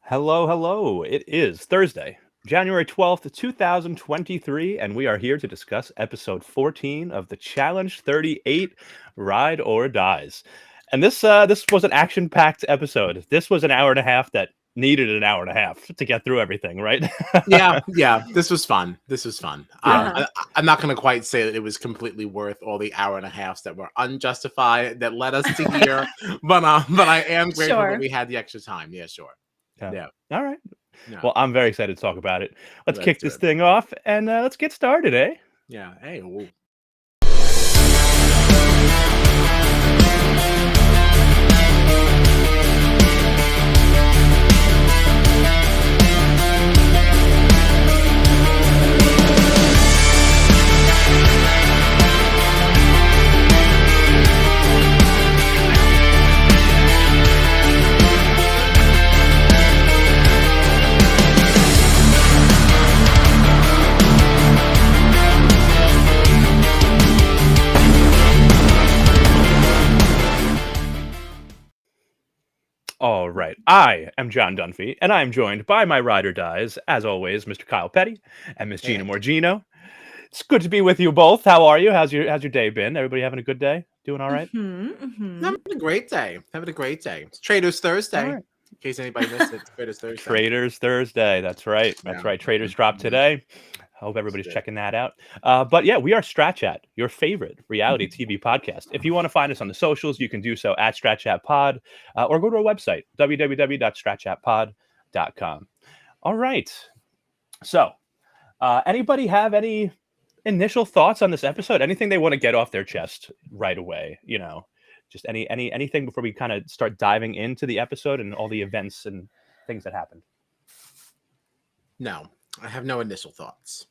Hello, hello. It is Thursday, January 12th, 2023, and we are here to discuss episode 14 of the Challenge 38 Ride or Dies. And this was an action-packed episode. This was an hour and a half that needed an hour and a half to get through everything, right? Yeah. This was fun. Yeah. I'm not going to quite say that it was completely worth all the hour and a half that were unjustified that led us to here, but I am grateful that we had the extra time. Yeah, sure. Yeah. All right. Yeah. Well, I'm very excited to talk about it. Let's kick this it. thing off and let's get started, eh? Yeah. Hey. Ooh. All right. I am John Dunphy, and I am joined by my ride or dies, as always, Mr. Kyle Petty and Miss Gina Morgino. It's good to be with you both. How are you? How's your day been? Everybody having a good day? Doing all right? Having a great day. It's Traders Thursday. Right. In case anybody missed it, Traders Thursday. Traders Thursday. That's right. That's right. Traders dropped today. I hope everybody's checking that out. But yeah, we are Strat Chat, your favorite reality TV podcast. If you want to find us on the socials, you can do so at Strat Chat Pod or go to our website, www.stratchatpod.com. All right. So, anybody have any initial thoughts on this episode? Anything they want to get off their chest right away? You know, just anything before we kind of start diving into the episode and all the events and things that happened? No. I have no initial thoughts.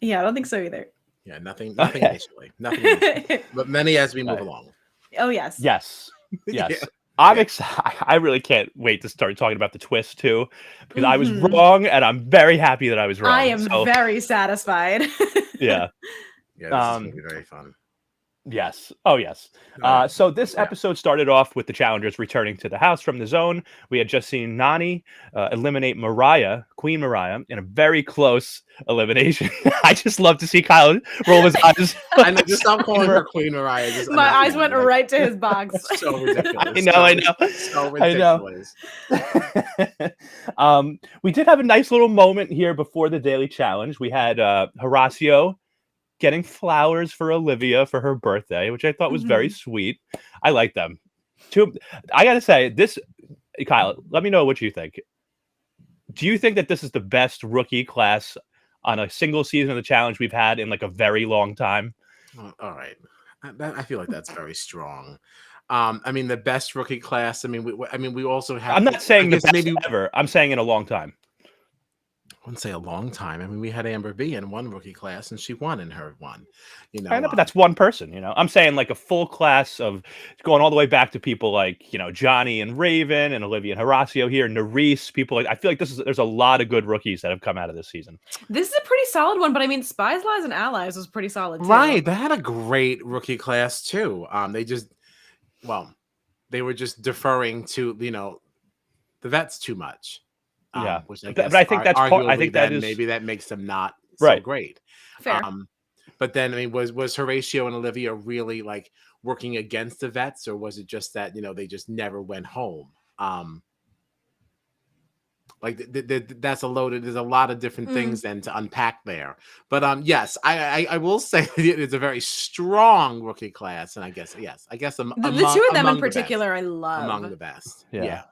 Yeah, I don't think so either. Yeah, nothing initially. Nothing initially. But many as we move along. Oh, yes. Yes. Yeah. I'm excited. I really can't wait to start talking about the twist, too, because I was wrong, and I'm very happy that I was wrong. I am very satisfied. Yeah. Yeah, this is going to be very fun. Yes. Oh, yes. So this episode started off with the challengers returning to the house from the zone. We had just seen Nani eliminate Queen Mariah, in a very close elimination. I just love to see Kyle roll his eyes. I know, just stop calling her Queen Mariah. My eyes went right to his box. So ridiculous. I know. So ridiculous. We did have a nice little moment here before the daily challenge. We had Horacio getting flowers for Olivia for her birthday, which I thought was very sweet. I like them. I gotta say, this, Kyle, let me know what you think. Do you think that this is the best rookie class on a single season of the challenge we've had in like a very long time? All right. I feel like that's very strong. I mean, the best rookie class. I mean, we also have. I'm not saying the best ever. I'm saying in a long time. I wouldn't say a long time. I mean, we had Amber B in one rookie class, and she won in her one. You know, but that's one person. You know, I'm saying like a full class of going all the way back to people like Johnny and Raven and Olivia and Horacio here, Nerese. People like I feel like there's a lot of good rookies that have come out of this season. This is a pretty solid one, but I mean, Spies, Lies, and Allies was pretty solid too. Right, they had a great rookie class too. They were just deferring to the vets too much. Which I guess, but I think that's I think that is maybe that makes them not so great. Fair. But then I mean, was Horatio and Olivia really like working against the vets, or was it just that they just never went home? That's there's a lot of different things then to unpack there. But yes, I will say it's a very strong rookie class, and I guess the two of them in particular I love among the best. Yeah.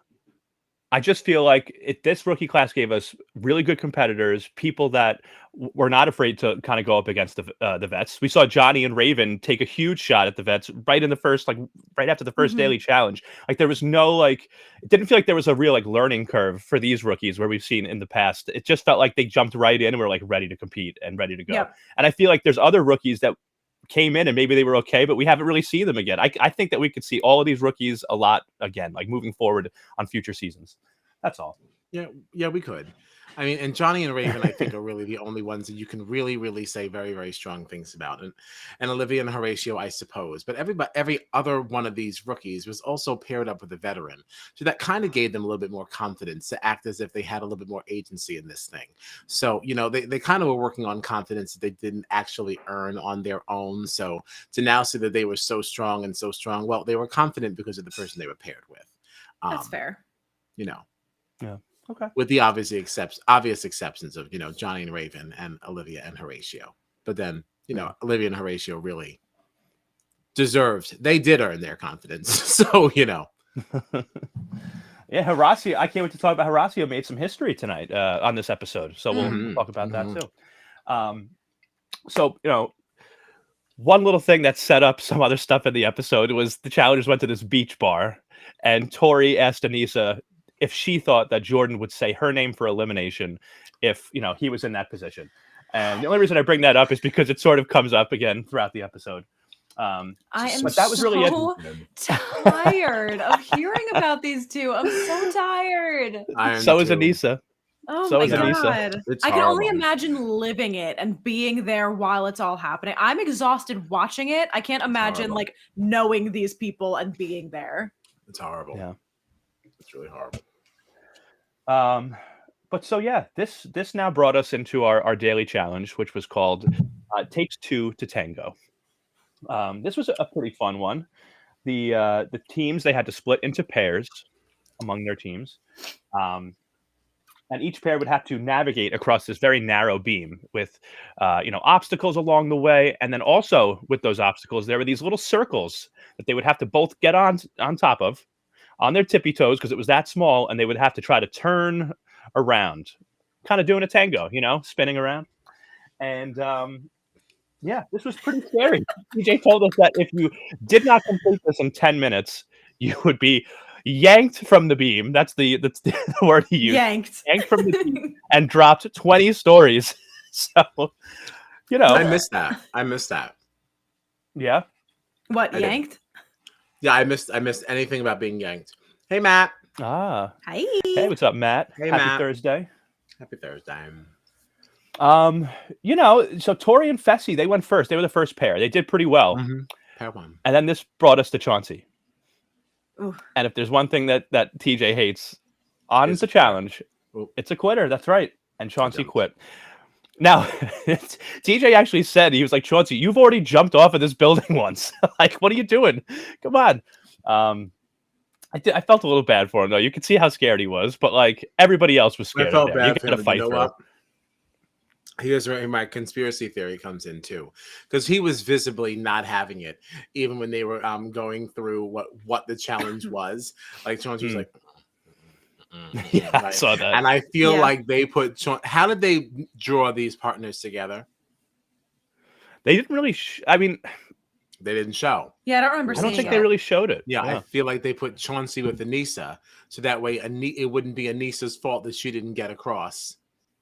I just feel like this rookie class gave us really good competitors, people that were not afraid to kind of go up against the vets. We saw Johnny and Raven take a huge shot at the vets right in the first, right after the first daily challenge. Like there was no it didn't feel like there was a real learning curve for these rookies where we've seen in the past. It just felt like they jumped right in and were ready to compete and ready to go. Yep. And I feel like there's other rookies that came in and maybe they were okay, but we haven't really seen them again. I think that we could see all of these rookies a lot again, moving forward on future seasons. That's all. Yeah, we could. I mean, and Johnny and Raven, I think, are really the only ones that you can really, really say very, very strong things about. And Olivia and Horatio, I suppose. But every other one of these rookies was also paired up with a veteran. So that kind of gave them a little bit more confidence to act as if they had a little bit more agency in this thing. So, they kind of were working on confidence that they didn't actually earn on their own. So to now see that they were so strong and so strong, well, they were confident because of the person they were paired with. That's fair. Yeah. Okay. With the obvious exceptions of, Johnny and Raven and Olivia and Horatio. But then, Olivia and Horatio really they did earn their confidence. So, Yeah, Horacio. I can't wait to talk about Horacio. Made some history tonight on this episode. So we'll talk about that too. So, one little thing that set up some other stuff in the episode was the challengers went to this beach bar and Tori asked Anissa if she thought that Jordan would say her name for elimination if, he was in that position. And the only reason I bring that up is because it sort of comes up again throughout the episode. I am but that was really tired of hearing about these two. I'm so tired. So is Anissa. Oh so my is God. Anissa. I can only imagine living it and being there while it's all happening. I'm exhausted watching it. I can't imagine knowing these people and being there. It's horrible. Yeah. It's really horrible. But so yeah, this now brought us into our daily challenge, which was called Takes Two to Tango. This was a pretty fun one. The teams, they had to split into pairs among their teams. And each pair would have to navigate across this very narrow beam with, obstacles along the way. And then also with those obstacles, there were these little circles that they would have to both get on top of on their tippy toes because it was that small. And they would have to try to turn around, kind of doing a tango, spinning around. And this was pretty scary. TJ told us that if you did not complete this in 10 minutes, you would be yanked from the beam. That's the word he used. Yanked from the beam and dropped 20 stories. So, I missed that. Yeah. What, yanked? Yeah, I missed anything about being yanked. Hey, Matt. Ah. Hi. Hey, what's up, Matt? Hey, Happy Matt. Thursday. Happy Thursday. So Tori and Fessy, they went first. They were the first pair. They did pretty well. Mm-hmm. Pair one. And then this brought us to Chauncey. Ooh. And if there's one thing that TJ hates on the challenge, it's a quitter. That's right. And Chauncey quit. Now, TJ actually said, he was like, Chauncey, you've already jumped off of this building once. Like, what are you doing? Come on. I felt a little bad for him, though. You could see how scared he was, but like everybody else was scared. I felt bad you got to fight for it. Here's where my conspiracy theory comes in too, because he was visibly not having it, even when they were going through what the challenge was. Like Chauncey was like, yeah, I saw that, and I feel like they put. How did they draw these partners together? They didn't really. They didn't show. Yeah, I don't remember. I don't think they really showed it. Yeah, I feel like they put Chauncey with Anissa, so that way it wouldn't be Anissa's fault that she didn't get across.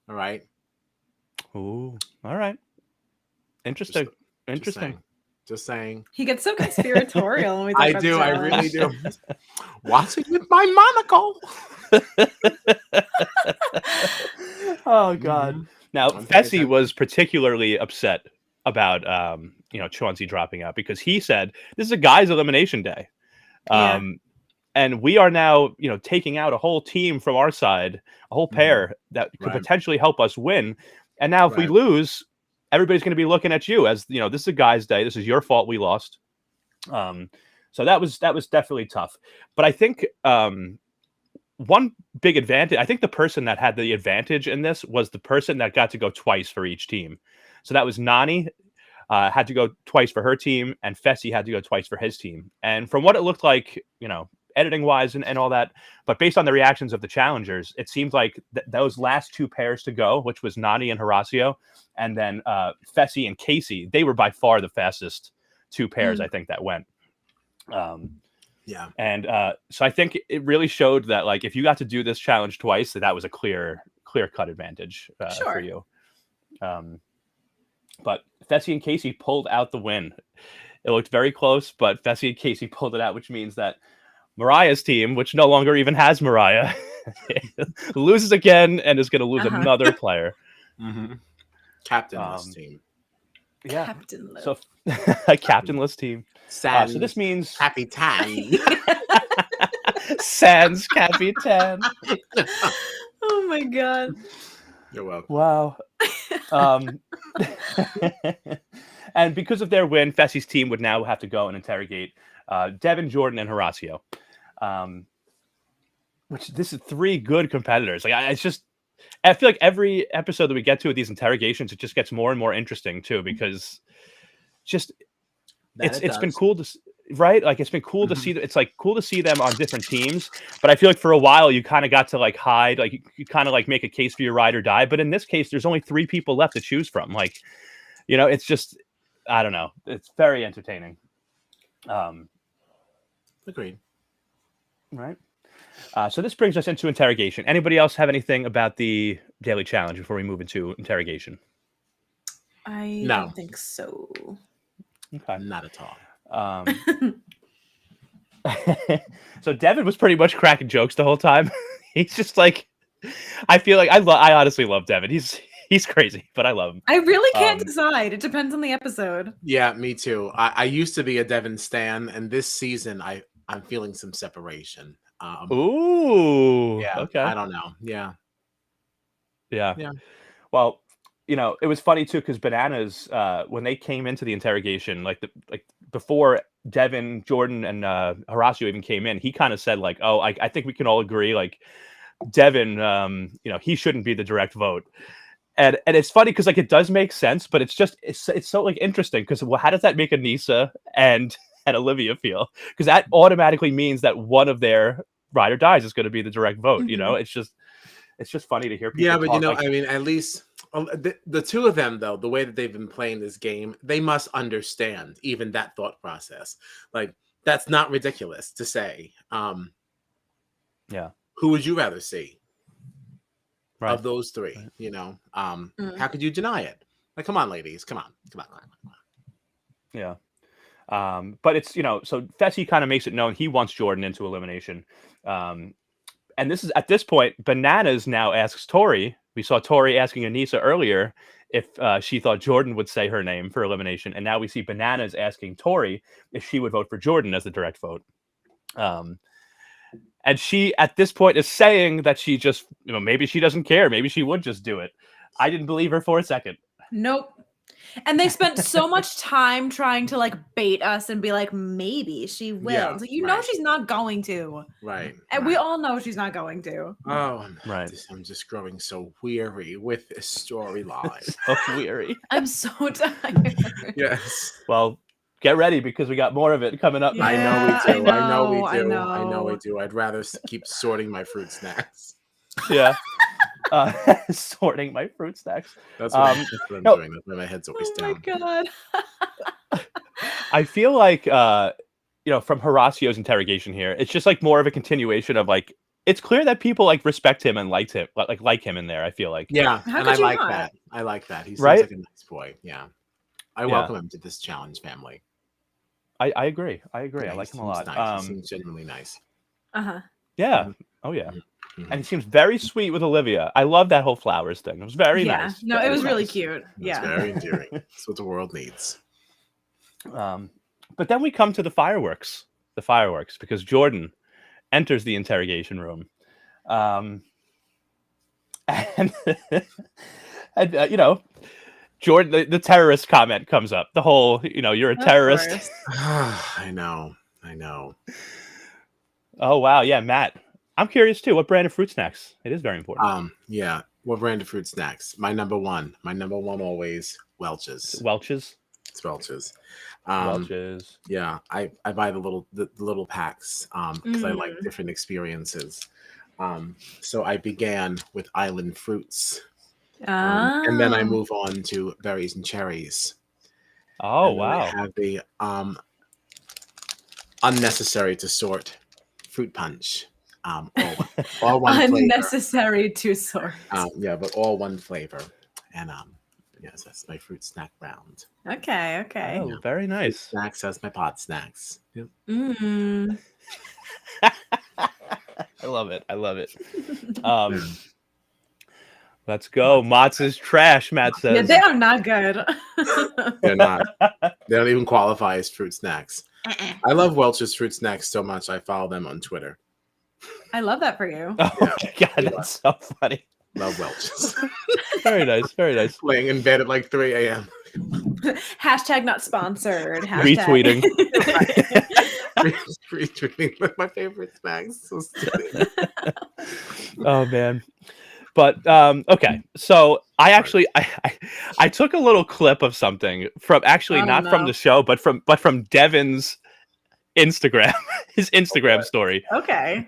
All right. Ooh, all right. Interesting. Just saying. He gets so conspiratorial when we talk about the I really do. Watch it with my monocle. Oh God. Mm-hmm. Now, Fessy was particularly upset about Chauncey dropping out because he said this is a guy's elimination day. And we are now, taking out a whole team from our side, a whole pair that could potentially help us win. And now if we lose, everybody's going to be looking at you as, this is a guy's day. This is your fault we lost. So that was definitely tough. But I think one big advantage, I think the person that had the advantage in this was the person that got to go twice for each team. So that was Nani had to go twice for her team, and Fessy had to go twice for his team. And from what it looked like, editing wise and all that, but based on the reactions of the challengers, it seems like those last two pairs to go, which was Nani and Horacio, and then Fessy and Casey, they were by far the fastest two pairs I think that went. And so I think it really showed that like if you got to do this challenge twice, that was a clear cut advantage for you. But Fessy and Casey pulled out the win. It looked very close, but Fessy and Casey pulled it out, which means that Mariah's team, which no longer even has Mariah, loses again and is going to lose another player. Mm-hmm. Captainless team. Yeah. Captainless. So a captainless team. So this means Capitan. Sans Capitan. Oh my god. You're welcome. Wow. And because of their win, Fessy's team would now have to go and interrogate Devin, Jordan, and Horacio. Which this is 3 good competitors. Like I feel like every episode that we get to with these interrogations, it just gets more and more interesting too, because just it's been cool to right. Like it's been cool to see. It's like cool to see them on different teams. But I feel like for a while you kind of got to like hide, like you kind of like make a case for your ride or die. But in this case, there's only 3 people left to choose from. Like, you know, it's just I don't know. It's very entertaining. Agreed. Right. So this brings us into interrogation. Anybody else have anything about the daily challenge before we move into interrogation? I don't think so. Okay. Not at all. So Devin was pretty much cracking jokes the whole time. He's just like, I feel like I honestly love Devin. He's crazy, but I love him. I really can't decide. It depends on the episode. Yeah, me too. I used to be a Devin stan, and this season I'm feeling some separation. Ooh. Yeah. Okay. I don't know. Yeah. Well, you know, it was funny too because Bananas, when they came into the interrogation, like before Devin, Jordan, and Horacio even came in, he kind of said like, "Oh, I think we can all agree like Devin, you know, he shouldn't be the direct vote." And it's funny because like it does make sense, but it's so like interesting because how does that make Anissa and Olivia feel? Because that automatically means that one of their ride or dies is going to be the direct vote. You know, it's just funny to hear people. Yeah, but you know, like, I mean, at least the 2 of them, though, the way that they've been playing this game, they must understand even that thought process. Like that's not ridiculous to say. Yeah. Who would you rather see? Right. Of those 3, right. You know, how could you deny it? Like, come on, ladies, come on. Yeah. But it's, you know, so Fessy kind of makes it known he wants Jordan into elimination. And this is at this point, Bananas now asks Tori. We saw Tori asking Anissa earlier if she thought Jordan would say her name for elimination. And now we see Bananas asking Tori if she would vote for Jordan as the direct vote. And she, at this point, is saying that she just, you know, maybe she doesn't care. Maybe she would just do it. I didn't believe her for a second. Nope. And they spent so much time trying to like bait us and be like, maybe she will. Yeah, So you know she's not going to. Right. And we all know she's not going to. Oh, right. I'm just growing so weary with this storyline. So weary. I'm so tired. Yes. Well, get ready because we got more of it coming up. Yeah, I know we do. I know we do. I know we do. I'd rather keep sorting my fruit snacks. Yeah. Sorting my fruit snacks. That's what, I'm doing. That's why my head's always down. Oh my god. I feel like you know, from Horacio's interrogation here, it's just like more of a continuation of like it's clear that people like respect him and like him in there. I feel like and I like that. I like that. He seems like a nice boy. Yeah, I welcome him to this challenge family. I agree. I Yeah, like him a lot. Nice. He seems genuinely nice. Yeah. Mm-hmm. Oh yeah. Mm-hmm. And he seems very sweet with Olivia. I love that whole flowers thing. It was very nice. No, it was really cute. It's very endearing. That's what the world needs. But then we come to the fireworks. Because Jordan enters the interrogation room. And you know, Jordan, the terrorist comment comes up. The whole, you know, you're a terrorist. I know. Oh, wow. Yeah, Matt. I'm curious, too. What brand of fruit snacks? It is very important. Yeah. What brand of fruit snacks? My number one always, Welch's. Welch's? It's Welch's. Welch's. Yeah. I buy the little packs because I like different experiences. So I began with Island Fruits. And then I move on to berries and cherries. Oh, wow. I have the unnecessary to sort fruit punch. All one unnecessary to sort. Yeah, but all one flavor. And yes, that's my fruit snack round. Okay. Oh, very nice. Snacks as my pot snacks. Yep. love it. I love it. Let's go. Mott's is trash, Matt says. Yeah, they are not good. They're not. They don't even qualify as fruit snacks. I love Welch's fruit snacks so much. I follow them on Twitter. I love that for you. Oh my God, that's so funny. Love Welch's. Very nice. Very nice. Laying in bed at like 3 a.m. Hashtag not sponsored. Hashtag. Retweeting. Retweeting my favorite snacks. So stupid. Oh man. But okay, so I actually I took a little clip of something from from the show, but from Devin's Instagram, his Instagram story. Okay.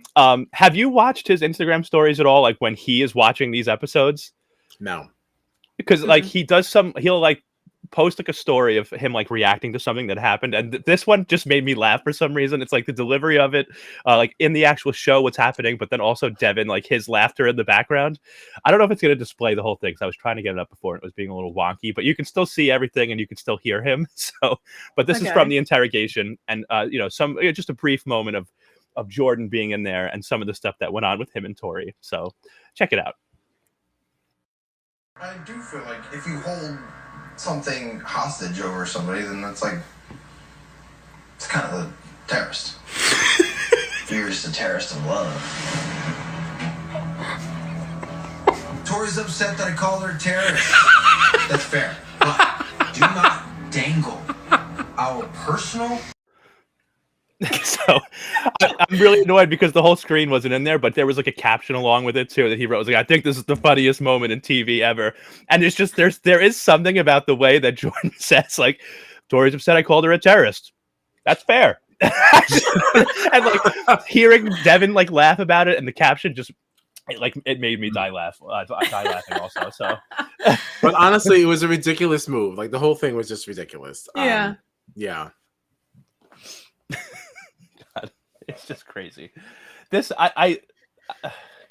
Have you watched his Instagram stories at all? Like when he is watching these episodes? No, because like he'll like post like a story of him like reacting to something that happened, and this one just made me laugh for some reason. It's like the delivery of it, like in the actual show, what's happening, but then also Devin, like his laughter in the background. I don't know if it's going to display the whole thing, because I was trying to get it up before and it was being a little wonky, but you can still see everything and you can still hear him. So, but this is from the interrogation, and just a brief moment of Jordan being in there and some of the stuff that went on with him and Tori. So check it out. I do feel like if you hold something hostage over somebody, then that's like, it's kind of a terrorist. You're just a terrorist of love. Tori's upset that I called her a terrorist. That's fair. But do not dangle our personal... So I'm really annoyed because the whole screen wasn't in there, but there was like a caption along with it too that he wrote. It was like, I think this is the funniest moment in TV ever. And it's just there is something about the way that Jordan says, like, Tori's upset I called her a terrorist. That's fair. And like hearing Devin like laugh about it, and the caption just it made me die laughing also. So but honestly, it was a ridiculous move. Like the whole thing was just ridiculous. Yeah. Yeah. It's just crazy. This,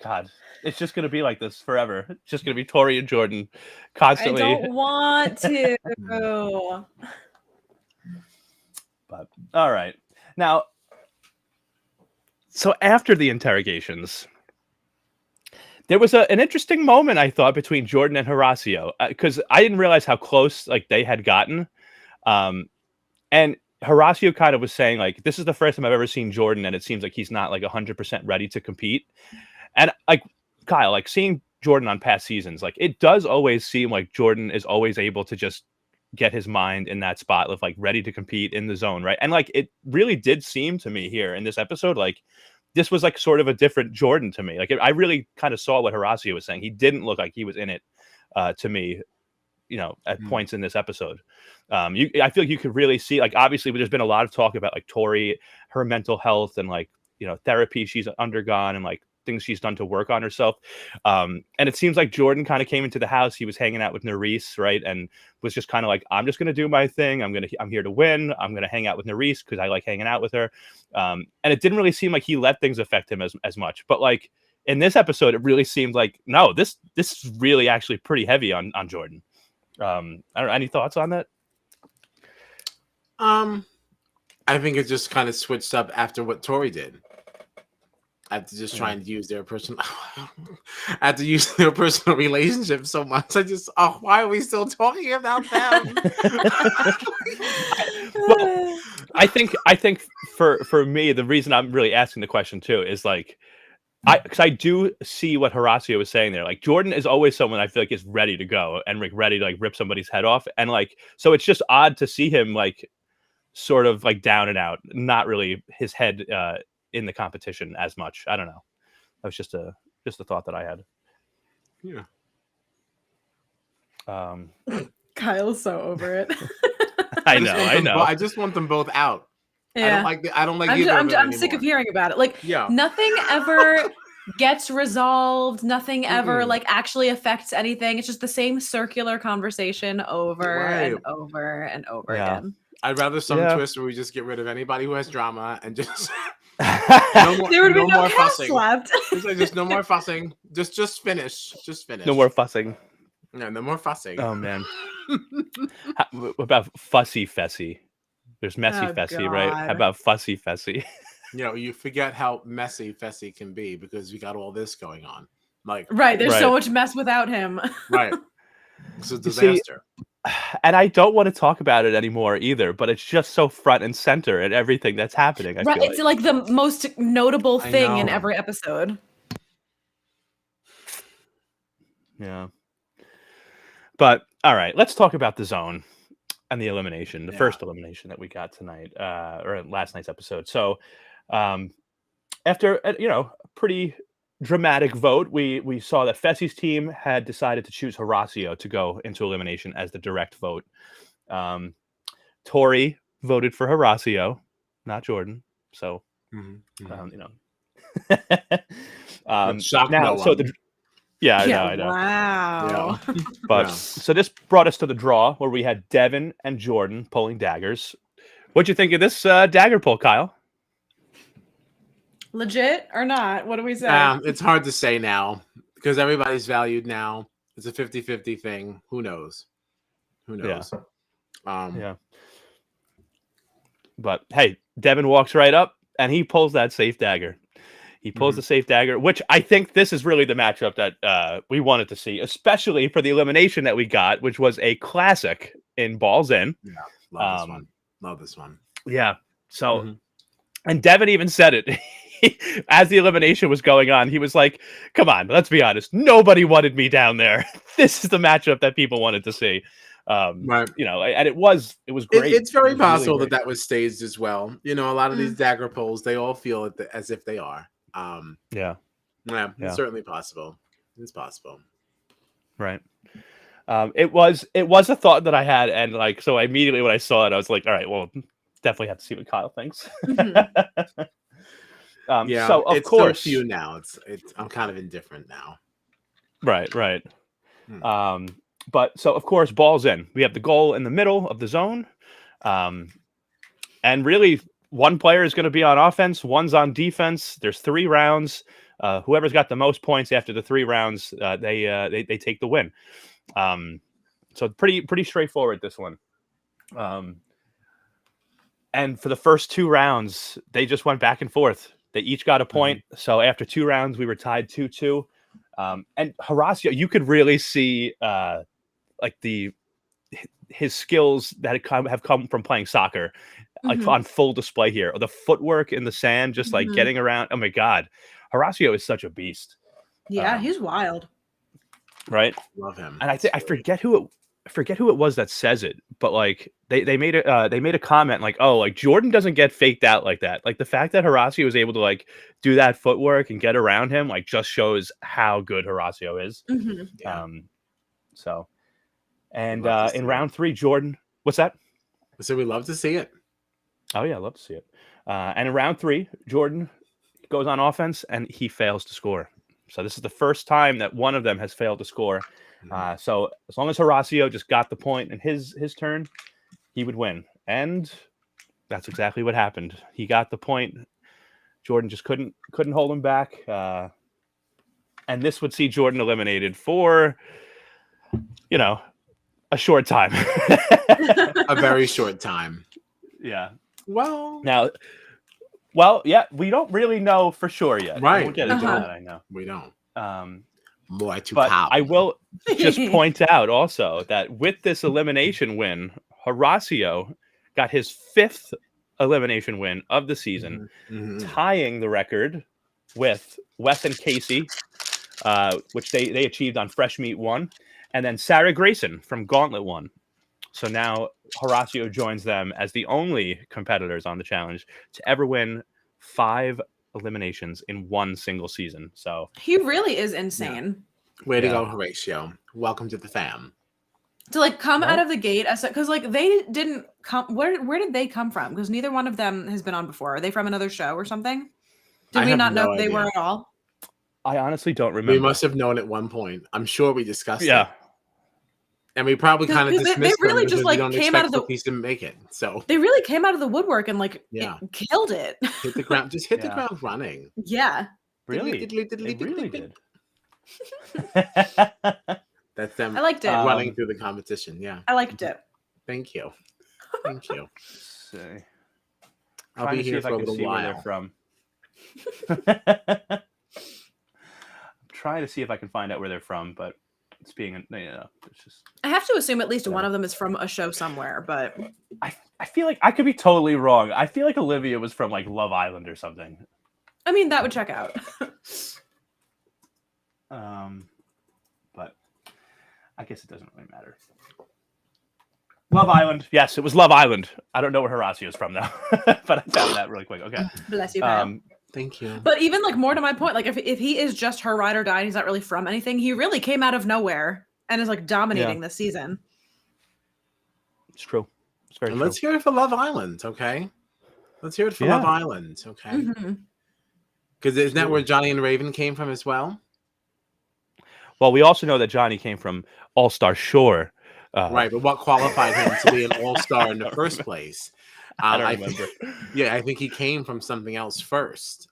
God, it's just gonna be like this forever. It's just gonna be Tori and Jordan constantly. I don't want to. But all right, now, so after the interrogations, there was an interesting moment, I thought, between Jordan and Horacio, because I didn't realize how close like they had gotten, and Horacio kind of was saying, like, this is the first time I've ever seen Jordan, and it seems like he's not like 100% ready to compete. And like Kyle, like seeing Jordan on past seasons, like it does always seem like Jordan is always able to just get his mind in that spot of like ready to compete in the zone, right? And like it really did seem to me here in this episode, like this was like sort of a different Jordan to me. Like I really kind of saw what Horacio was saying. He didn't look like he was in it to me, at points in this episode. I feel like you could really see, like, obviously there's been a lot of talk about like Tori, her mental health, and like, therapy she's undergone, and like things she's done to work on herself. And it seems like Jordan kind of came into the house. He was hanging out with Nerys, right? And was just kind of like, I'm just going to do my thing. I'm here to win. I'm going to hang out with Nerys because I like hanging out with her. And it didn't really seem like he let things affect him as much, but like in this episode, it really seemed like, no, this is really actually pretty heavy on Jordan. I don't know, any thoughts on that? I think it just kind of switched up after what Tori did. After just trying to use their personal, after using their personal relationship so much, why are we still talking about them? Well, I think for me, the reason I'm really asking the question too is like, because I do see what Horacio was saying there. Like Jordan is always someone I feel like is ready to go and like ready to like rip somebody's head off, and like so it's just odd to see him like sort of like down and out, not really his head in the competition as much. I don't know. That was just a thought that I had. Yeah. Kyle's so over it. I know. I just want them both out. Yeah. I don't like either of them I'm sick of hearing about it. Like, nothing ever gets resolved. Nothing ever like actually affects anything. It's just the same circular conversation over and over and over again. I'd rather some twist where we just get rid of anybody who has drama and just there would be no more fussing. Left. Just no more fussing. Just finish. No more fussing. No more fussing. Oh man. What about fussy fessy? There's messy fessy, right? How about fussy fessy? You forget how messy Fessy can be because we got all this going on. Like, right, there's so much mess without him. Right. It's a disaster. And I don't want to talk about it anymore either, but it's just so front and center in everything that's happening. Right, it's like the most notable thing in every episode. Yeah. But all right, let's talk about the zone and the elimination, the first elimination that we got tonight, or last night's episode. So after a pretty dramatic vote, we saw that Fessy's team had decided to choose Horacio to go into elimination as the direct vote. Tori voted for Horacio, not Jordan. So shock now, no one. so I know. Wow. Yeah. But so this brought us to the draw where we had Devin and Jordan pulling daggers. What'd you think of this dagger pull, Kyle? Legit or not? What do we say? It's hard to say now because everybody's valued now. It's a 50-50 thing. Who knows? Yeah. But hey, Devin walks right up and he pulls that safe dagger. He pulls the safe dagger, which I think this is really the matchup that we wanted to see, especially for the elimination that we got, which was a classic in Balls In. Yeah, love this one. Yeah. So, and Devin even said it as the elimination was going on. He was like, "Come on, let's be honest. Nobody wanted me down there. This is the matchup that people wanted to see." Right. And it was great. It's very possible that was staged as well. A lot of these dagger pulls, they all feel it as if they are. It's certainly possible. It's possible. Right. It was a thought that I had, and so immediately when I saw it, I was like, all right, well, definitely have to see what Kyle thinks. So of course, so few now. I'm kind of indifferent now. Right. But so of course, Balls In. We have the goal in the middle of the zone, and really, one player is going to be on offense, one's on defense. There's 3 rounds. Whoever's got the most points after the 3 rounds, they take the win. So pretty straightforward, this one. And for the first 2 rounds, they just went back and forth. They each got a point. So after 2 rounds, we were tied 2-2. And Horacio, you could really see his skills that have come from playing soccer, on full display here. Or the footwork in the sand, just getting around. Oh my God, Horacio is such a beast. Yeah, he's wild. Right, love him. And I forget who it was that says it, but they made a comment Jordan doesn't get faked out like that. Like the fact that Horacio was able to do that footwork and get around him just shows how good Horacio is. In round 3, Jordan, what's that? So we love to see it. Oh yeah, I love to see it. And in round 3, Jordan goes on offense and he fails to score. So this is the first time that one of them has failed to score. So as long as Horacio just got the point in his turn, he would win. And that's exactly what happened. He got the point. Jordan just couldn't hold him back. And this would see Jordan eliminated for, a short time. A very short time. Yeah. Well, yeah, we don't really know for sure yet. Right. We'll get into that, I know. We don't. More to come. I will just point out also that with this elimination win, Horacio got his 5th elimination win of the season, tying the record with Wes and Casey, which they achieved on Fresh Meat 1, and then Sarah Grayson from Gauntlet 1. So now Horacio joins them as the only competitors on the challenge to ever win 5 eliminations in one single season. So he really is insane. Way to go, Horatio. Welcome to the fam. To come out of the gate because they didn't come. Where did they come from? Because neither one of them has been on before. Are they from another show or something? Did we not know they were at all? I honestly don't remember. We must have known at one point. I'm sure we discussed it. And we probably kind of dismissed they really just came out of the piece to make it. So they really came out of the woodwork and killed it. Hit the ground, just hit the ground running. Yeah, really, they really did. That's them. I liked it. Running through the competition. Yeah, I liked it. Thank you. So, I'll be here for a little while. From. I'm trying to see if I can find out where they're from, but it's being, it's just. I have to assume at least one of them is from a show somewhere, but I feel like I could be totally wrong. I feel like Olivia was from like Love Island or something. I mean, that would check out. But I guess it doesn't really matter. Love Island. Yes, it was Love Island. I don't know where Horacio's from though, but I found that really quick. Okay. Bless you, Pam. Thank you. But even like more to my point, like if he is just her ride or die and he's not really from anything, he really came out of nowhere and is like dominating this season. It's true. It's very true. Let's hear it for Love Island, okay? Let's hear it for Love Island, okay? Because isn't that where Johnny and Raven came from as well? Well, we also know that Johnny came from All-Star Shore. Right, but what qualified him to be an all-star in the first place? I don't remember. I think he came from something else first.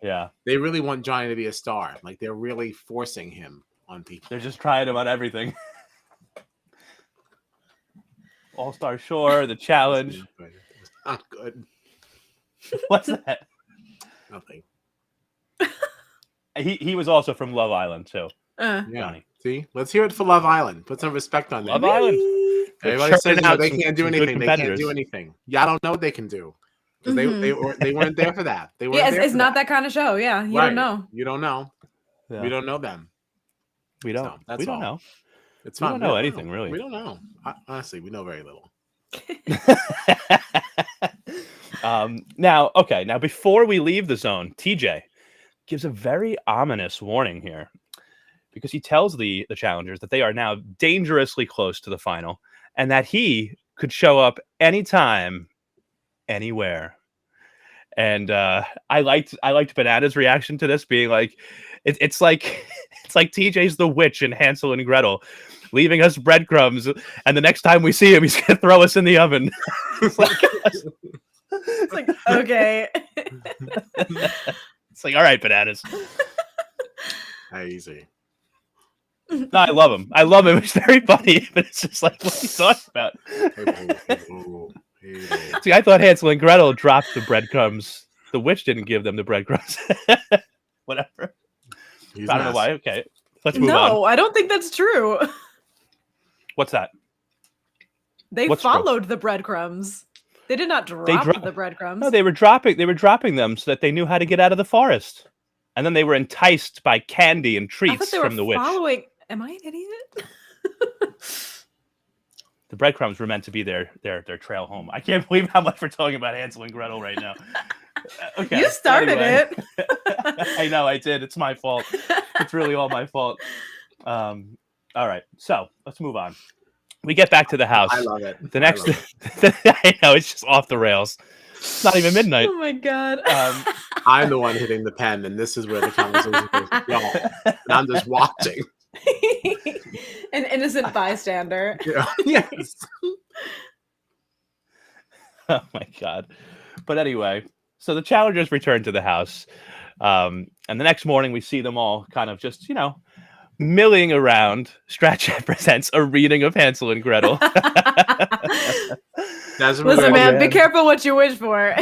Yeah. They really want Johnny to be a star. Like, they're really forcing him on people. They're just trying him on everything. All-Star Shore, the challenge. It's not good. What's that? Nothing. He was also from Love Island, too. Johnny. See? Let's hear it for Love Island. Put some respect on that. Love Island. Everybody says they can't do anything. They can't do anything. Yeah, I don't know what they can do. Because they weren't there for that. They weren't it's not that kind of show. Yeah, you don't know. You don't know. Yeah. We don't know them. We don't. So, that's we don't all. know. It's we fine. don't know anything, really. We don't know. Honestly, we know very little. Now, before we leave the zone, TJ gives a very ominous warning here because he tells the challengers that they are now dangerously close to the final and that he could show up anytime, anywhere. And I liked Banana's reaction to this, being like, it's like TJ's the witch in Hansel and Gretel, leaving us breadcrumbs, and the next time we see him, he's gonna throw us in the oven. It's like okay. It's like, all right, Bananas. Easy. No, I love him. It's very funny, but it's just like, what are you talking about? See, I thought Hansel and Gretel dropped the breadcrumbs. The witch didn't give them the breadcrumbs. Whatever. I don't know why. Okay, let's move on. No, I don't think that's true. What's that? They followed the breadcrumbs. They did not drop the breadcrumbs. No, they were dropping them so that they knew how to get out of the forest. And then they were enticed by candy and treats from the witch. Am I an idiot? The breadcrumbs were meant to be their trail home. I can't believe how much we're talking about Hansel and Gretel right now. Okay. You started it. I know I did. It's my fault. It's really all my fault. All right. So let's move on. We get back to the house. I love it. The next, I know, it's just off the rails. It's not even midnight. Oh my god. I'm the one hitting the pen, and this is where the conversation goes. And I'm just watching. An innocent bystander. Yes. Oh my god. But anyway, so the challengers return to the house. And the next morning we see them all kind of just, milling around. Stratchet presents a reading of Hansel and Gretel. Listen, man, be careful what you wish for.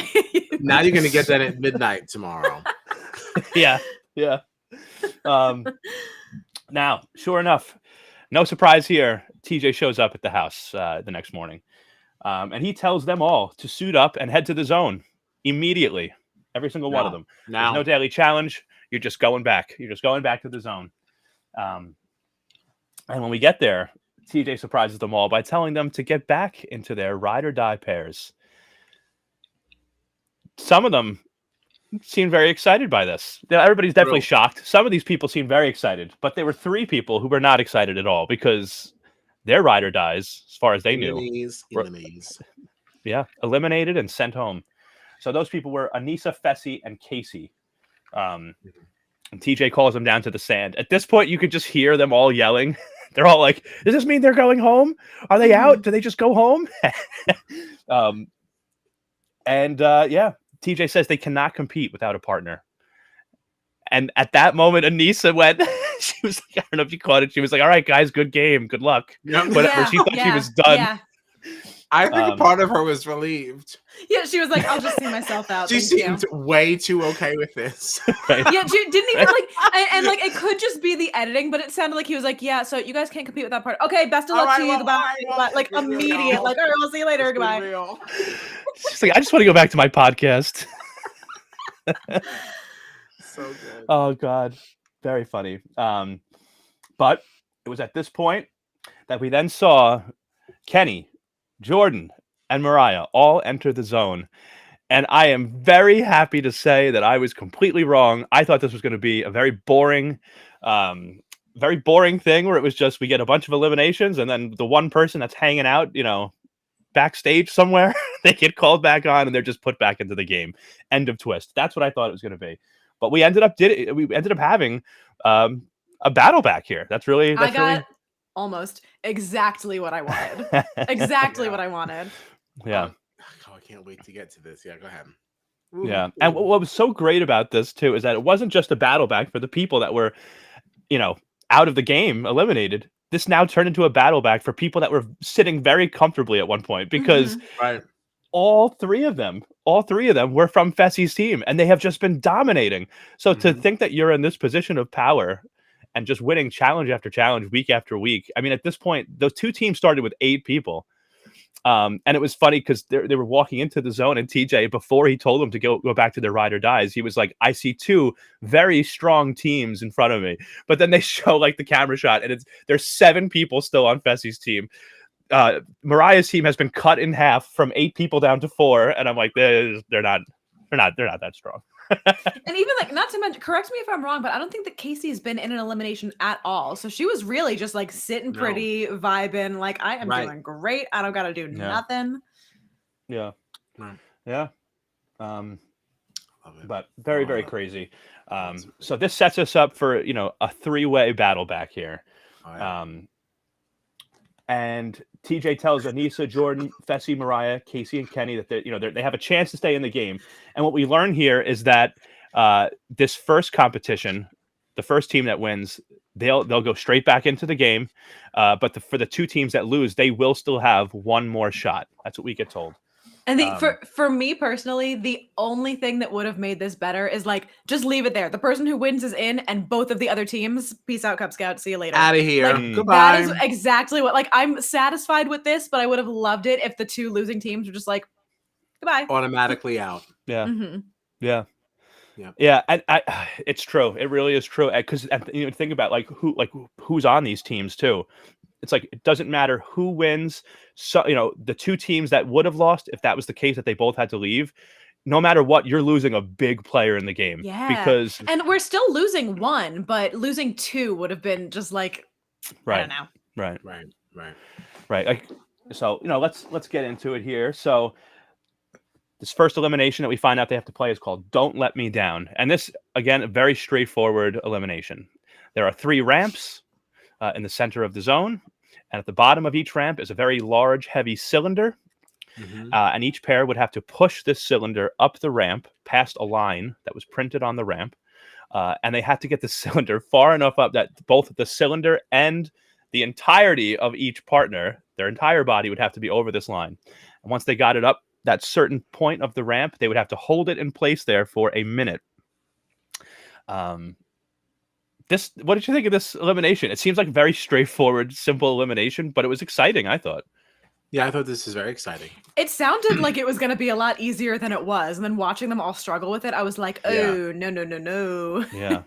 Now you're going to get that at midnight tomorrow. Yeah. Now, sure enough, no surprise here. TJ shows up at the house the next morning. And he tells them all to suit up and head to the zone immediately. Every single one of them. There's no daily challenge. You're just going back. You're just going back to the zone. And when we get there, TJ surprises them all by telling them to get back into their ride or die pairs. Some of them seem very excited by this. Everybody's definitely shocked. Some of these people seem very excited, but there were 3 people who were not excited at all because their ride or dies, as far as they knew, eliminated and sent home. So those people were Anissa, Fessy, and Casey. And TJ calls them down to the sand. At this point, you could just hear them all yelling. They're all like, does this mean they're going home? Are they out? Do they just go home? TJ says they cannot compete without a partner. And at that moment, Anissa went, she was like, I don't know if you caught it. She was like, all right, guys, good game. Good luck. Whatever. She thought she was done. I think a part of her was relieved. Yeah, she was like, "I'll just see myself out." She seemed way too okay with this. Right. Yeah, she didn't even like, and like it could just be the editing, but it sounded like he was like, "Yeah, so you guys can't compete with that part. Okay, best of luck to you. Goodbye." Like immediate, like, "All right, we'll see you later. Goodbye." She's like, "I just want to go back to my podcast." So good. Oh God, very funny. But it was at this point that we then saw Kenny, Jordan, and Mariah all enter the zone. And I am very happy to say that I was completely wrong. I thought this was going to be a very boring thing where it was just we get a bunch of eliminations and then the one person that's hanging out, backstage somewhere, they get called back on and they're just put back into the game. End of twist. That's what I thought it was going to be. But we ended up having a battle back here. That's really almost exactly what I wanted. Exactly what I wanted. Yeah. I can't wait to get to this. Yeah, go ahead. Yeah. And what was so great about this too is that it wasn't just a battle back for the people that were, out of the game, eliminated. This now turned into a battle back for people that were sitting very comfortably at one point because all three of them were from Fessy's team and they have just been dominating. So to think that you're in this position of power and just winning challenge after challenge, week after week. I mean, at this point, those two teams started with 8 people. And it was funny because they were walking into the zone, and TJ, before he told them to go back to their ride or dies, he was like, "I see 2 very strong teams in front of me." But then they show like the camera shot, and there's 7 people still on Fessy's team. Mariah's team has been cut in half from 8 people down to 4, and I'm like, they're not that strong. And even like, not to mention, correct me if I'm wrong, but I don't think that Casey has been in an elimination at all. So she was really just like sitting pretty, vibing, like, I am doing great. I don't got to do nothing. Yeah. Yeah. But very, very crazy. So this sets us up for, a 3-way battle back here. And TJ tells Anissa, Jordan, Fessy, Mariah, Casey, and Kenny that they have a chance to stay in the game. And what we learn here is that this first competition, the first team that wins, they'll go straight back into the game. But for the 2 teams that lose, they will still have one more shot. That's what we get told. And for me personally, the only thing that would have made this better is like, just leave it there. The person who wins is in, and both of the other teams, peace out, Cub Scout, see you later. Out of here. Like, Goodbye. That is exactly what, like, I'm satisfied with this, but I would have loved it if the 2 losing teams were just like, goodbye. Automatically out. Yeah. Mm-hmm. Yeah. Yeah. And it's true. It really is true. Because think about who's on these teams too. It's like, it doesn't matter who wins. So, the 2 teams that would have lost, if that was the case, that they both had to leave, no matter what, you're losing a big player in the game. Yeah. And we're still losing 1, but losing 2 would have been just like, I don't know. Right. Like, so, let's get into it here. So this first elimination that we find out they have to play is called Don't Let Me Down. And this, again, a very straightforward elimination. There are 3 ramps in the center of the zone. And at the bottom of each ramp is a very large, heavy cylinder. And each pair would have to push this cylinder up the ramp past a line that was printed on the ramp. And they had to get the cylinder far enough up that both the cylinder and the entirety of each partner, their entire body, would have to be over this line. And once they got it up that certain point of the ramp, they would have to hold it in place there for a minute. What did you think of this elimination? It seems like a very straightforward, simple elimination, but it was exciting, I thought. Yeah, I thought this was very exciting. It sounded like it was going to be a lot easier than it was. And then watching them all struggle with it, I was like, oh, no. Yeah.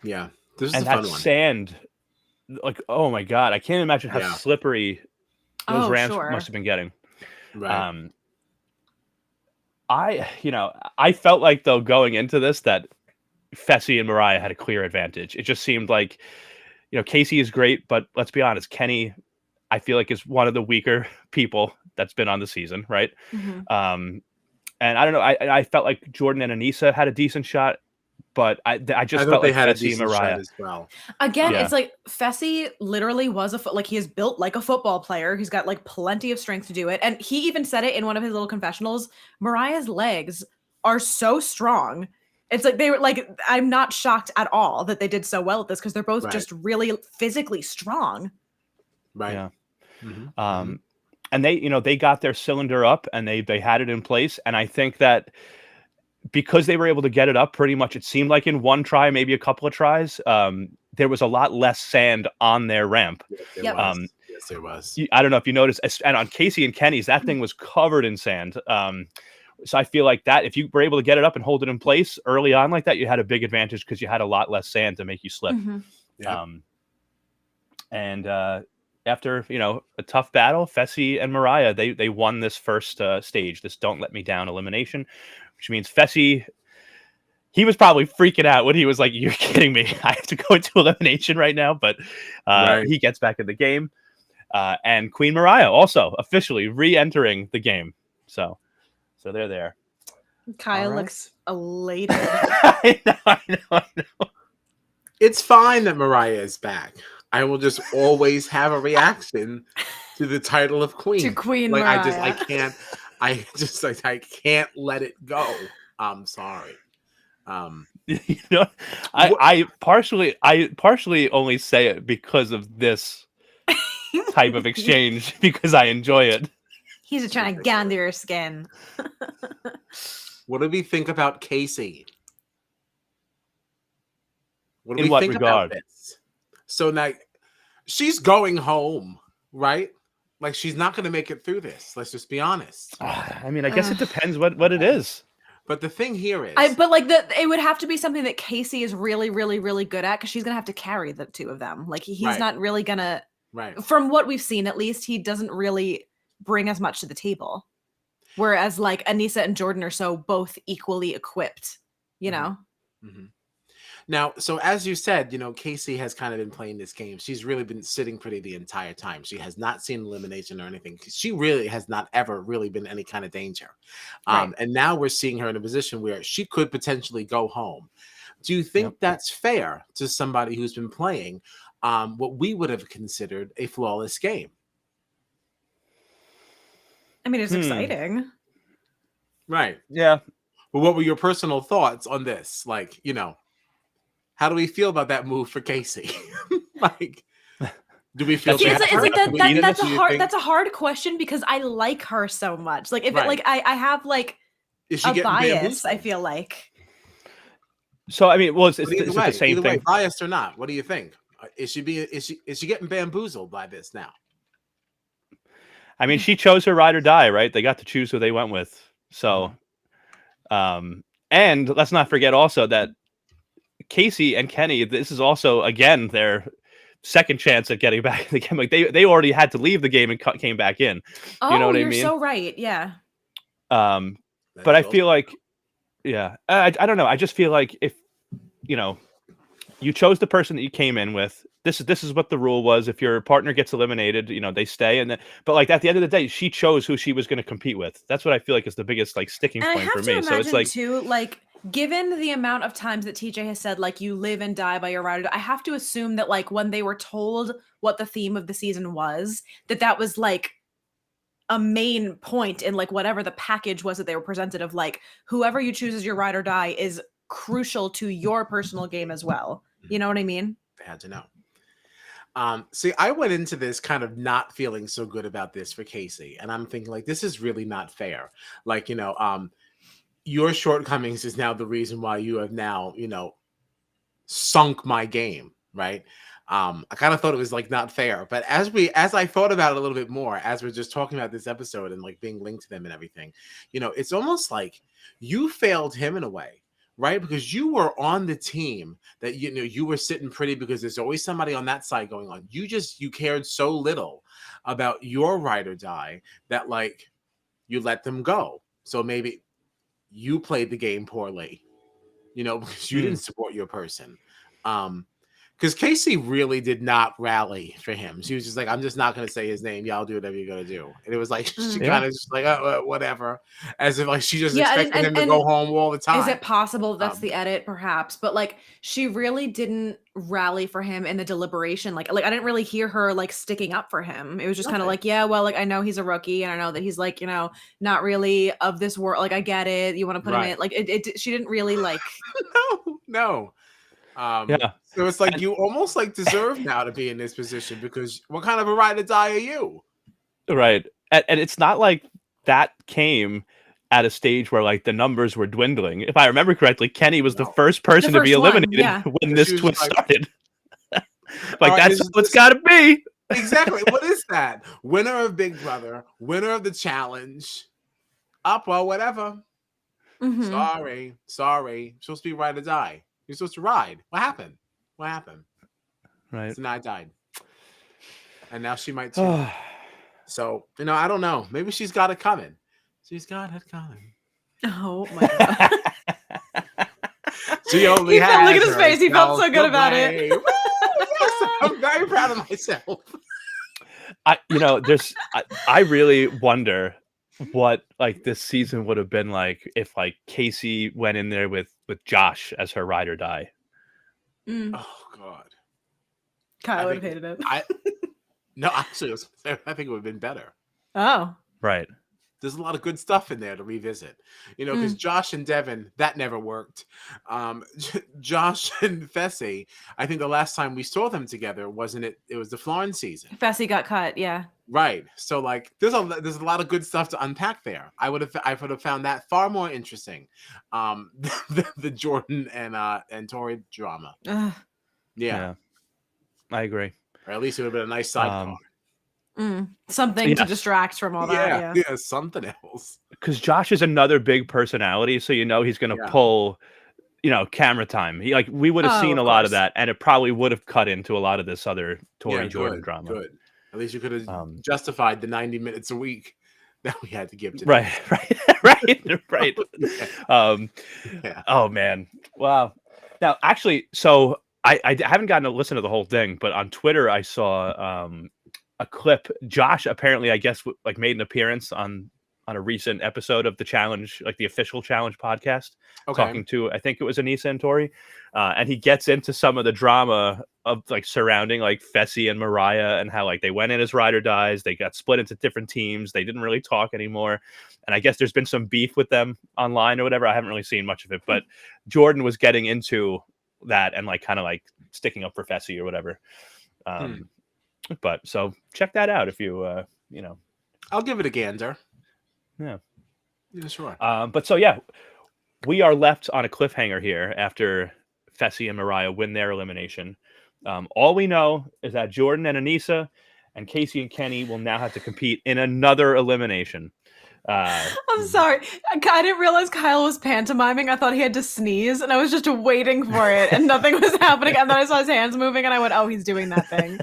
Yeah. This is and a fun that one. Sand, like, oh my God, I can't imagine how slippery those ramps must have been getting. Right. I felt like, though, going into this, that Fessy and Mariah had a clear advantage. It just seemed like, Casey is great, but let's be honest, Kenny, I feel like, is one of the weaker people that's been on the season, right? Mm-hmm. And I don't know, I felt like Jordan and Anissa had a decent shot, but I just felt they like had Fessy a decent and Mariah shot as well. Again, it's like Fessy literally was he is built like a football player. He's got like plenty of strength to do it. And he even said it in one of his little confessionals. Mariah's legs are so strong. It's like they were like, I'm not shocked at all that they did so well at this because they're both just really physically strong. Right. Yeah. and they got their cylinder up and they had it in place. And I think that because they were able to get it up pretty much, it seemed like in one try, maybe a couple of tries, there was a lot less sand on their ramp. Yes, there was. I don't know if you noticed, and on Casey and Kenny's, that thing was covered in sand. So I feel like that if you were able to get it up and hold it in place early on like that, you had a big advantage because you had a lot less sand to make you slip. And after a tough battle, Fessy and Mariah, they won this first stage, this Don't Let Me Down elimination, which means Fessy, he was probably freaking out when he was like, "You're kidding me! I have to go into elimination right now." But he gets back in the game, and Queen Mariah also officially re-entering the game. So they're there. Kyle looks elated. I know. It's fine that Mariah is back. I will just always have a reaction to the title of Queen. To Queen like Mariah. I can't let it go. I'm sorry. I partially only say it because of this type of exchange because I enjoy it. He's just trying to get under your skin. What do we think about Casey? What do In we what think regard? about this? So now she's going home, right? Like she's not going to make it through this. Let's just be honest. I mean, I guess it depends what it is. But the thing here is, it would have to be something that Casey is really, really, really good at because she's gonna have to carry the two of them. Like he's not really gonna. Right. From what we've seen, at least he doesn't really bring as much to the table. Whereas like Anissa and Jordan are so both equally equipped, you know. Mm-hmm. Now, so as you said, Casey has kind of been playing this game. She's really been sitting pretty the entire time. She has not seen elimination or anything. She really has not ever really been any kind of danger. Right. And now we're seeing her in a position where she could potentially go home. Do you think that's fair to somebody who's been playing what we would have considered a flawless game? I mean, it's exciting. Right. Yeah. But what were your personal thoughts on this? Like, how do we feel about that move for Casey? Like, do we feel that's a hard question because I like her so much. Like, if I have like a bias, I feel like. So I mean, well, it's the same thing. Biased or not, what do you think? Is she getting bamboozled by this now? I mean, she chose her ride or die, right? They got to choose who they went with. So, and let's not forget also that Casey and Kenny, this is also again their second chance at getting back in the game. Like they already had to leave the game and came back in. You know what I mean? You're so right. Yeah. But I feel like, I don't know. I just feel like if you chose the person that you came in with. This is what the rule was. If your partner gets eliminated, they stay. But like at the end of the day, she chose who she was going to compete with. That's what I feel like is the biggest like sticking point for me. So it's like too, like given the amount of times that TJ has said like you live and die by your ride or die, I have to assume that like when they were told what the theme of the season was, that was like a main point in like whatever the package was that they were presented of like whoever you choose as your ride or die is crucial to your personal game as well. You know what I mean? They had to know. See, I went into this kind of not feeling so good about this for Casey, and I'm thinking like this is really not fair. Like, your shortcomings is now the reason why you have now, sunk my game, right? I kind of thought it was like not fair, but as I thought about it a little bit more, as we're just talking about this episode and like being linked to them and everything, it's almost like you failed him in a way. Right, because you were on the team that you were sitting pretty because there's always somebody on that side going on. You cared so little about your ride or die that like you let them go. So maybe you played the game poorly, because you didn't support your person. Because Casey really did not rally for him. She was just like, I'm just not going to say his name. Y'all do whatever you're going to do. And it was like, she kind of just like, whatever. As if like she just expected him to go home all the time. Is it possible that's the edit? Perhaps. But like, she really didn't rally for him in the deliberation. Like I didn't really hear her like sticking up for him. It was just kind of like, yeah, well, like I know he's a rookie and I know that he's like, not really of this world. Like I get it. You want to put him in. Like she didn't really like. No. So it's like you almost like deserve now to be in this position because what kind of a ride or die are you? Right. and it's not like that came at a stage where like the numbers were dwindling. If I remember correctly, Kenny was the first person to be eliminated when this twist started. Like, that's what it's got to be. Exactly. What is that? Winner of Big Brother, winner of the challenge. Well, whatever. Mm-hmm. Sorry. You're supposed to be ride or die. You're supposed to ride. What happened? Right. So now I died. And now she might too. So, I don't know. Maybe she's got it coming. Oh my God. She only has look at his face. He felt so good about it. Yes, I'm very proud of myself. I really wonder what like this season would have been like if like Casey went in there with Josh as her ride or die. Oh God, Kyle would have hated it. No, actually, I think it would have been better. Oh, right. There's a lot of good stuff in there to revisit, because Josh and Devin, that never worked. Josh and Fessy, I think the last time we saw them together, wasn't it? It was the Florence season. Fessy got cut, yeah. Right. So like, there's a lot of good stuff to unpack there. I would have found that far more interesting, the Jordan and Tori drama. Yeah, I agree. Or at least it would have been a nice sidecar. Something to distract from all that. Yeah, something else. Because Josh is another big personality, so he's going to pull, camera time. We would have seen a lot of that, and it probably would have cut into a lot of this other Tori Jordan drama. Good. At least you could have justified the 90 minutes a week that we had to give to them. Right. Oh man, wow. Now, actually, so I haven't gotten to listen to the whole thing, but on Twitter I saw a clip. Josh apparently, I guess, like made an appearance on a recent episode of the challenge, like the official challenge podcast, talking to, I think it was Anissa and Tori, and he gets into some of the drama of like surrounding like Fessy and Mariah and how like they went in as ride or dies, they got split into different teams, they didn't really talk anymore, and I guess there's been some beef with them online or whatever. I haven't really seen much of it, but Jordan was getting into that and like kind of like sticking up for Fessy or whatever. But so check that out if you I'll give it a gander. Yeah, sure. But so we are left on a cliffhanger here after Fessy and Mariah win their elimination. All we know is that Jordan and Anissa and Casey and Kenny will now have to compete in another elimination. I'm sorry. I didn't realize Kyle was pantomiming. I thought he had to sneeze, and I was just waiting for it, and nothing was happening. And then I saw his hands moving, and I went, "Oh, he's doing that thing."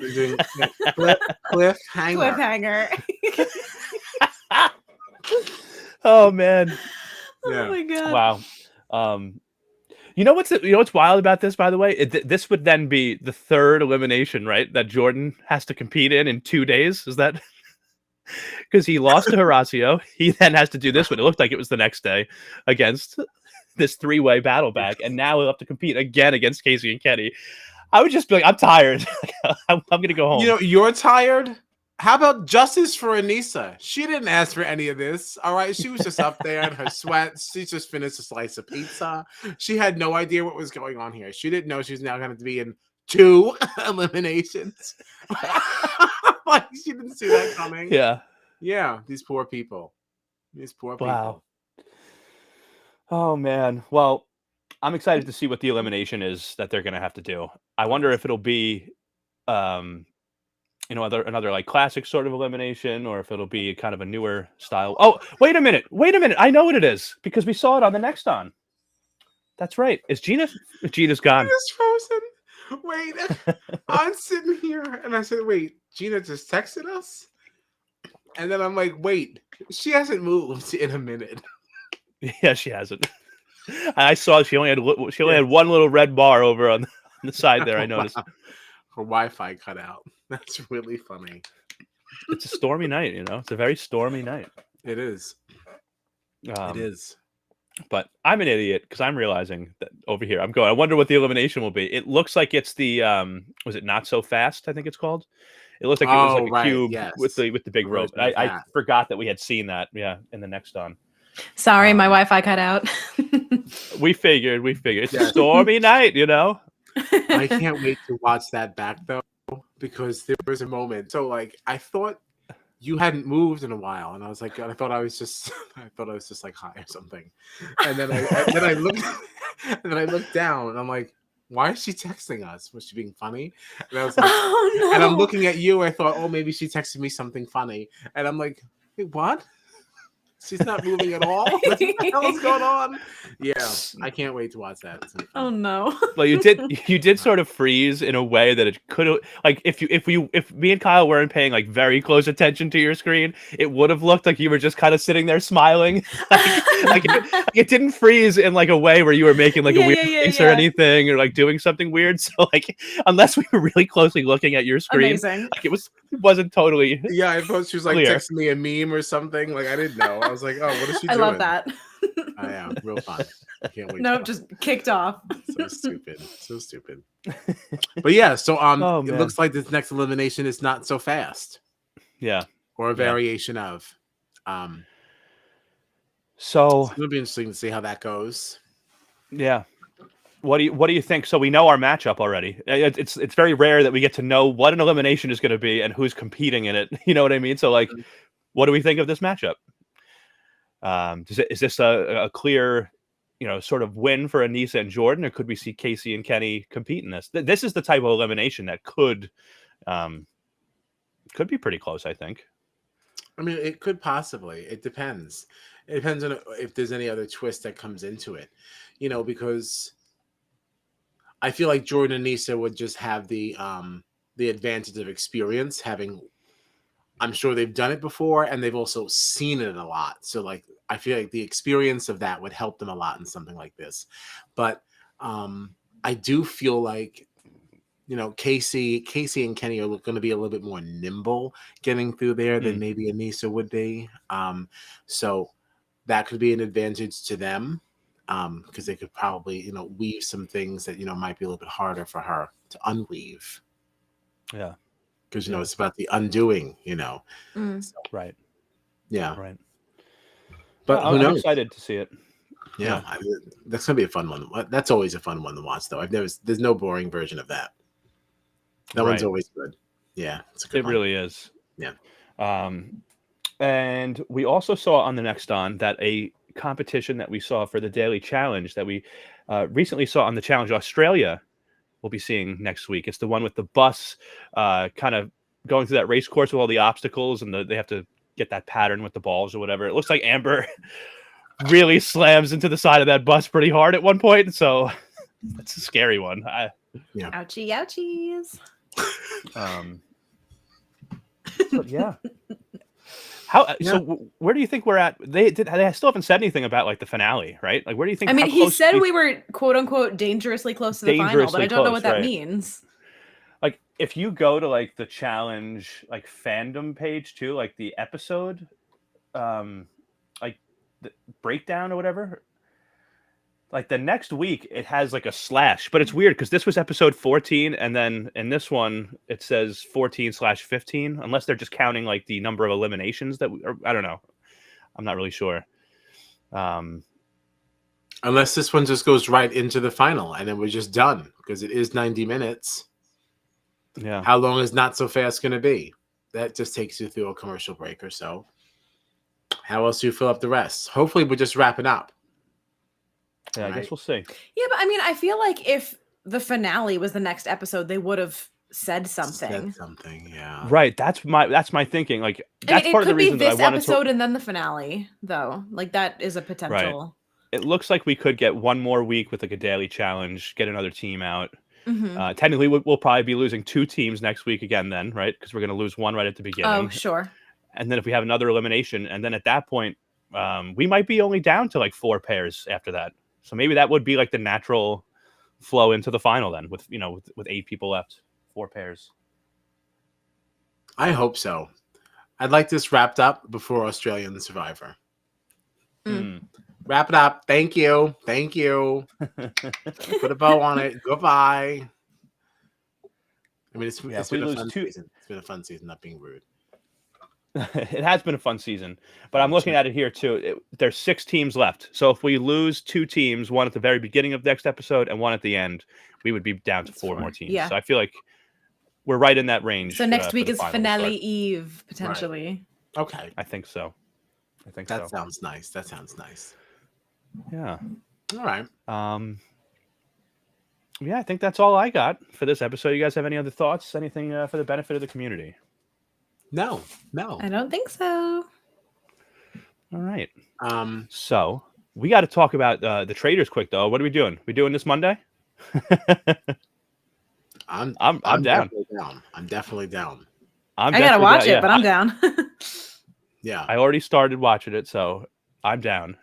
Cliffhanger. Oh man. Oh my God. Wow. What's wild about this, by the way? This would then be the third elimination, right? That Jordan has to compete in 2 days. Is that because he lost to Horacio? He then has to do this one. It looked like it was the next day against this 3-way battle back, and now he'll have to compete again against Casey and Kenny. I would just be like, I'm tired. I'm gonna go home. You're tired. How about justice for Anissa? She didn't ask for any of this. All right. She was just up there in her sweats. She just finished a slice of pizza. She had no idea what was going on here. She didn't know she was now going to be in 2 eliminations. Like, she didn't see that coming. Yeah. These poor people. Wow. Oh man. Well, I'm excited to see what the elimination is that they're going to have to do. I wonder if it'll be, another like classic sort of elimination, or if it'll be kind of a newer style. Oh, wait a minute. I know what it is because we saw it on the next on. That's right. Gina's gone. Gina's frozen. Wait, I'm sitting here and I said, wait, Gina just texted us? And then I'm like, wait, she hasn't moved in a minute. Yeah, she hasn't. I saw she only had one little red bar over on the side there. I noticed. Her Wi-Fi cut out. That's really funny. It's a stormy night, It's a very stormy night. It is. It is. But I'm an idiot because I'm realizing that over here I wonder what the elimination will be. It looks like it's the was it Not So Fast? I think it's called. It looks like it was like a cube with the big rope. I forgot that we had seen that. Yeah, in the next on. Sorry, my Wi-Fi cut out. We figured. It's a stormy night, I can't wait to watch that back though, because there was a moment. So like I thought you hadn't moved in a while, and I was like, I thought I was just like high or something. And then I looked, and then I looked down, and I'm like, why is she texting us? Was she being funny? And I was like, oh, no. And I'm looking at you. I thought, oh, maybe she texted me something funny, and I'm like, wait, what? She's not moving at all. What the hell is going on? Yeah, I can't wait to watch that. Oh no! Well, you did sort of freeze in a way that it could have, like, if me and Kyle weren't paying like very close attention to your screen, it would have looked like you were just kind of sitting there smiling. It didn't freeze in like a way where you were making like a weird face or anything, or like doing something weird. So like, unless we were really closely looking at your screen, like, it wasn't totally. Yeah, I thought she was like texting me a meme or something. Like, I didn't know. I was like, oh, what is she doing? I love that. I am real fun. I can't wait. Nope, just kicked off. So stupid. But yeah, so it looks like this next elimination is not so fast. Yeah. Or a variation of. So it'll be interesting to see how that goes. Yeah. What do you think? So we know our matchup already. It's very rare that we get to know what an elimination is going to be and who's competing in it. You know what I mean? So like, what do we think of this matchup? Is this a clear, sort of win for Aneesa and Jordan, or could we see Casey and Kenny compete in this? This is the type of elimination that could be pretty close, I think. I mean, it could possibly. It depends. It depends on if there's any other twist that comes into it, because I feel like Jordan and Aneesa would just have the advantage of experience, having. I'm sure they've done it before, and they've also seen it a lot. So, like, I feel like the experience of that would help them a lot in something like this. But I do feel like, Casey and Kenny are going to be a little bit more nimble getting through there than maybe Aneesa would be. So that could be an advantage to them, because they could probably, weave some things that, might be a little bit harder for her to unweave. Yeah. Because, it's about the undoing, So, right. Yeah. Right. But who knows? I'm excited to see it. Yeah. That's going to be a fun one. That's always a fun one to watch, though. There's no boring version of that. That one's always good. Yeah. It's a good one. Really is. Yeah. And we also saw on the Next On that a competition that we saw for the Daily Challenge that we recently saw on the Challenge Australia we'll be seeing next week. It's the one with the bus kind of going through that race course with all the obstacles, and they have to get that pattern with the balls or whatever. It looks like Amber really slams into the side of that bus pretty hard at one point, so that's a scary one. Ouchie, ouchies. But yeah. So where do you think we're at? They still haven't said anything about like the finale, right? Like, where do you think? I mean, he said we were quote unquote dangerously close to the final, but I don't know what that means. Like, if you go to like the challenge like fandom page too, like the episode, like the breakdown or whatever. Like the next week, it has like a slash, but it's weird because this was episode 14, and then in this one it says 14/15, unless they're just counting like the number of eliminations I don't know. I'm not really sure. Unless this one just goes right into the final, and then we're just done because it is 90 minutes. Yeah. How long is Not So Fast going to be? That just takes you through a commercial break or so. How else do you fill up the rest? Hopefully, we're just wrapping up. Yeah, I guess we'll see. Yeah, but I mean, I feel like if the finale was the next episode, they would have said something. Yeah. Right. That's my thinking. Like, that's part of the reason that I wanted to. It could be this episode and then the finale, though. Like, that is a potential. Right. It looks like we could get one more week with like a daily challenge, get another team out. Mm-hmm. Technically, we'll probably be losing 2 teams next week again then, right? Because we're going to lose one right at the beginning. Oh, sure. And then if we have another elimination, and then at that point, we might be only down to like 4 pairs after that. So maybe that would be like the natural flow into the final then, with 8 people left, 4 pairs. I hope so. I'd like this wrapped up before Australian Survivor. Wrap it up. Thank you. Put a bow on it. Goodbye. I mean, it's been a fun season. It's been a fun season, not being rude. It has been a fun season, but I'm looking at it here too. There's 6 teams left. So if we lose 2 teams, one at the very beginning of next episode and one at the end, we would be down to 4 more teams. Yeah. So I feel like we're right in that range. So next week is final finale eve, potentially. Right. Okay. I think so. That sounds nice. That sounds nice. Yeah. All right. Yeah, I think that's all I got for this episode. You guys have any other thoughts? Anything for the benefit of the community? No. I don't think so. All right. So we got to talk about the traders quick though. What are we doing? We doing this Monday? I'm down. Definitely down. I'm definitely down. I gotta watch it, but I'm down. Yeah. I already started watching it, so I'm down.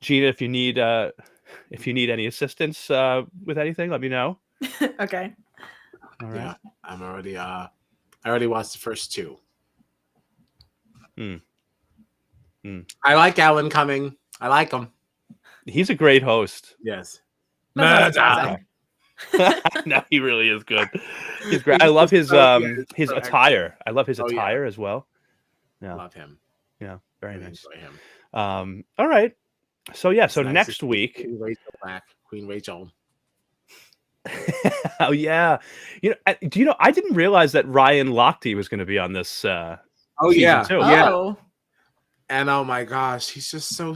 Gina, if you need any assistance with anything, let me know. Okay. All right. Yeah, I'm already. I already watched the first two. I like Alan Cumming. I like him. He's a great host. Yes. No, he really is good. He's great. I love his attire. I love his attire as well. Yeah. Love him. Yeah, very nice. Enjoy him. All right. So yeah, It's nice next week. Queen Rachel. Oh yeah. Do I didn't realize that Ryan Lochte was going to be on this season too. Oh. And oh my gosh, he's just so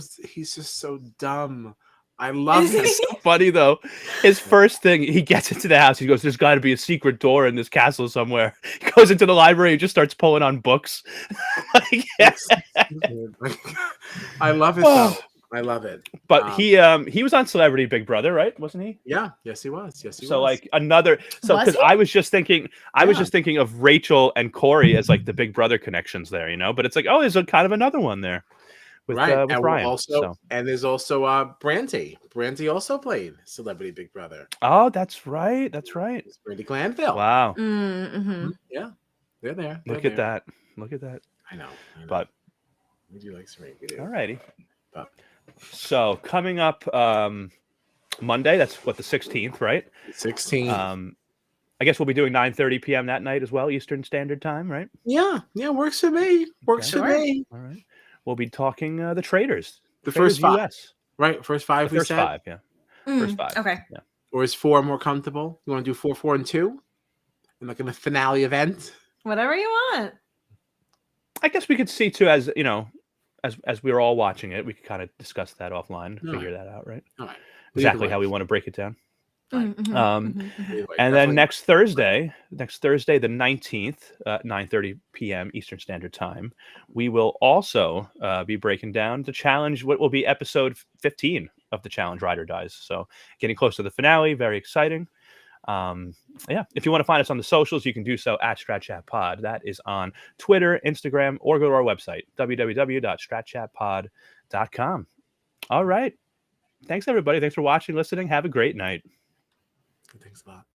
dumb. I love him. It's so funny though. His first thing, he gets into the house. He goes, "There's got to be a secret door in this castle somewhere." He goes into the library. He just starts pulling on books. I love it. Though. I love it. But he was on Celebrity Big Brother, right? Wasn't he? Yeah. Yes, he was. Yes, he was. So like because I was just thinking of Rachel and Corey as like the Big Brother connections there, But it's like, oh, there's kind of another one there. With and Ryan. And there's also Brandy. Brandy also played Celebrity Big Brother. Oh, that's right. It's Brandy Glanville. Wow. Mm-hmm. Yeah, they're there. Look at that. I know. But we do like Serena. All righty. So coming up Monday, that's what, the 16th, right? 16th. I guess we'll be doing 9:30 p.m. that night as well, Eastern Standard Time, right? Yeah, works for me. Works for me. All right. We'll be talking the traders. The first five. US. Right, first five. First five, yeah. First five. Okay. Yeah. Or is 4 more comfortable? You want to do 4, 4, and 2? And like in the finale event? Whatever you want. I guess we could see too, as as we were all watching it, we could kind of discuss that offline, figure that out, right? All right. Exactly how we want to break it down. Mm-hmm. And then next Thursday, the 19th, 9:30 p.m. Eastern Standard Time, we will also be breaking down the challenge, what will be episode 15 of the challenge, Ride or Dies. So getting close to the finale, very exciting. If you want to find us on the socials, you can do so at StratChatPod. That is on Twitter, Instagram, or go to our website, www.stratchatpod.com. All right. Thanks, everybody. Thanks for watching, listening. Have a great night. Thanks a lot.